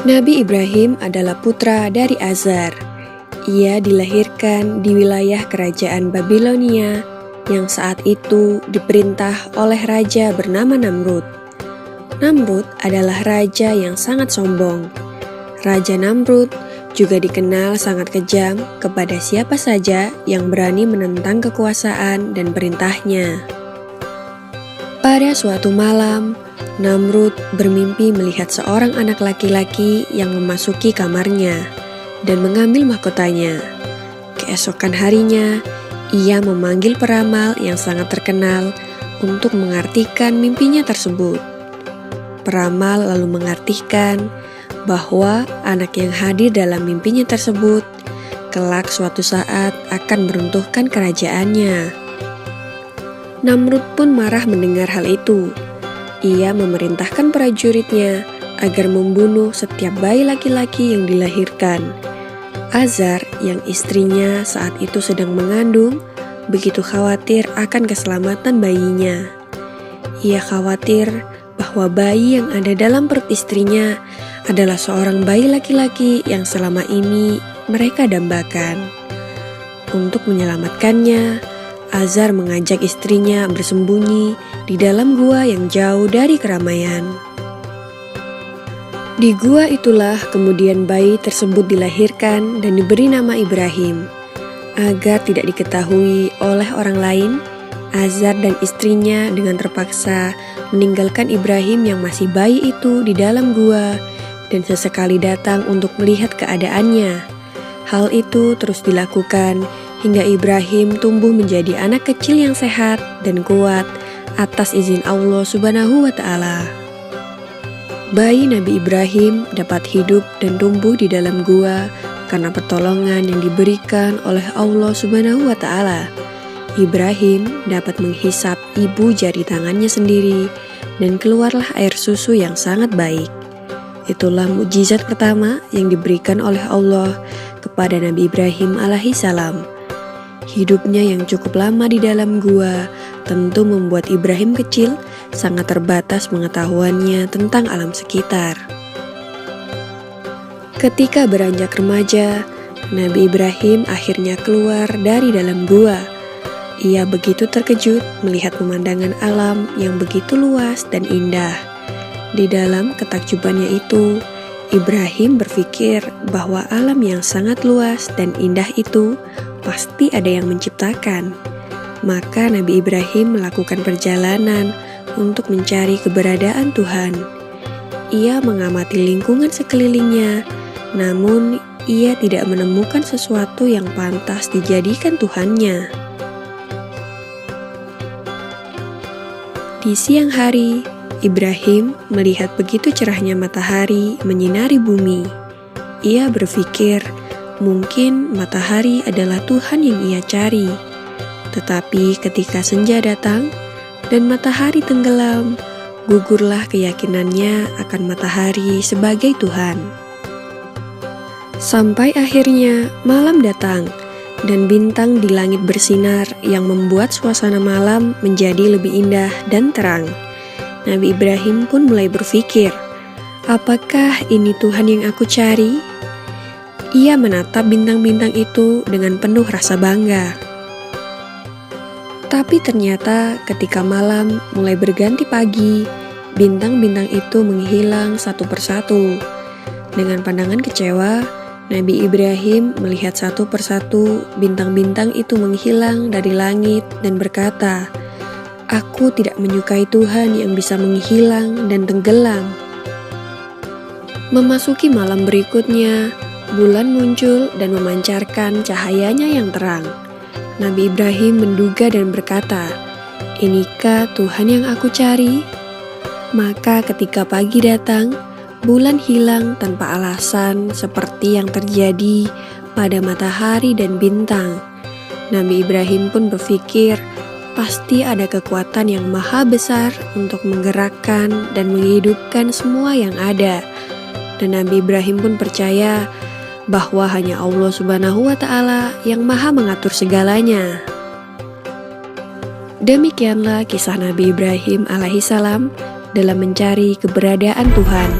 Nabi Ibrahim adalah putra dari Azar. Ia dilahirkan di wilayah kerajaan Babilonia yang saat itu diperintah oleh raja bernama Namrud. Namrud adalah raja yang sangat sombong. Raja Namrud juga dikenal sangat kejam kepada siapa saja yang berani menentang kekuasaan dan perintahnya. Pada suatu malam, Namrud bermimpi melihat seorang anak laki-laki yang memasuki kamarnya dan mengambil mahkotanya. Keesokan harinya, ia memanggil peramal yang sangat terkenal untuk mengartikan mimpinya tersebut. Peramal lalu mengartikan bahwa anak yang hadir dalam mimpinya tersebut kelak suatu saat akan meruntuhkan kerajaannya. Namrud pun marah mendengar hal itu. Ia memerintahkan prajuritnya agar membunuh setiap bayi laki-laki yang dilahirkan. Azar, yang istrinya saat itu sedang mengandung, begitu khawatir akan keselamatan bayinya. Ia khawatir bahwa bayi yang ada dalam perut istrinya adalah seorang bayi laki-laki yang selama ini mereka dambakan. Untuk menyelamatkannya, Azar mengajak istrinya bersembunyi di dalam gua yang jauh dari keramaian. Di gua itulah kemudian bayi tersebut dilahirkan dan diberi nama Ibrahim. Agar tidak diketahui oleh orang lain, Azar dan istrinya dengan terpaksa meninggalkan Ibrahim yang masih bayi itu di dalam gua dan sesekali datang untuk melihat keadaannya. Hal itu terus dilakukan hingga Ibrahim tumbuh menjadi anak kecil yang sehat dan kuat atas izin Allah Subhanahu wa Ta'ala. Bayi Nabi Ibrahim dapat hidup dan tumbuh di dalam gua karena pertolongan yang diberikan oleh Allah Subhanahu wa Ta'ala. Ibrahim dapat menghisap ibu jari tangannya sendiri dan keluarlah air susu yang sangat baik. Itulah mukjizat pertama yang diberikan oleh Allah kepada Nabi Ibrahim alaihissalam. Hidupnya yang cukup lama di dalam gua tentu membuat Ibrahim kecil sangat terbatas pengetahuannya tentang alam sekitar. Ketika beranjak remaja, Nabi Ibrahim akhirnya keluar dari dalam gua. Ia begitu terkejut melihat pemandangan alam yang begitu luas dan indah. Di dalam ketakjubannya itu, Ibrahim berpikir bahwa alam yang sangat luas dan indah itu pasti ada yang menciptakan. Maka Nabi Ibrahim melakukan perjalanan untuk mencari keberadaan Tuhan. Ia mengamati lingkungan sekelilingnya, namun ia tidak menemukan sesuatu yang pantas dijadikan Tuhannya. Di siang hari, Ibrahim melihat begitu cerahnya matahari menyinari bumi. Ia berpikir, mungkin matahari adalah Tuhan yang ia cari. Tetapi ketika senja datang dan matahari tenggelam, gugurlah keyakinannya akan matahari sebagai Tuhan. Sampai akhirnya malam datang dan bintang di langit bersinar yang membuat suasana malam menjadi lebih indah dan terang. Nabi Ibrahim pun mulai berpikir, apakah ini Tuhan yang aku cari? Ia menatap bintang-bintang itu dengan penuh rasa bangga. Tapi ternyata ketika malam mulai berganti pagi, bintang-bintang itu menghilang satu persatu. Dengan pandangan kecewa, Nabi Ibrahim melihat satu persatu bintang-bintang itu menghilang dari langit dan berkata, "Aku tidak menyukai Tuhan yang bisa menghilang dan tenggelam." Memasuki malam berikutnya, bulan muncul dan memancarkan cahayanya yang terang. Nabi Ibrahim menduga dan berkata, "Inikah Tuhan yang aku cari?" Maka ketika pagi datang, bulan hilang tanpa alasan seperti yang terjadi pada matahari dan bintang. Nabi Ibrahim pun berpikir, pasti ada kekuatan yang maha besar untuk menggerakkan dan menghidupkan semua yang ada. Dan Nabi Ibrahim pun percaya bahwa hanya Allah Subhanahu wa Ta'ala yang maha mengatur segalanya. Demikianlah kisah Nabi Ibrahim alaihissalam dalam mencari keberadaan Tuhan.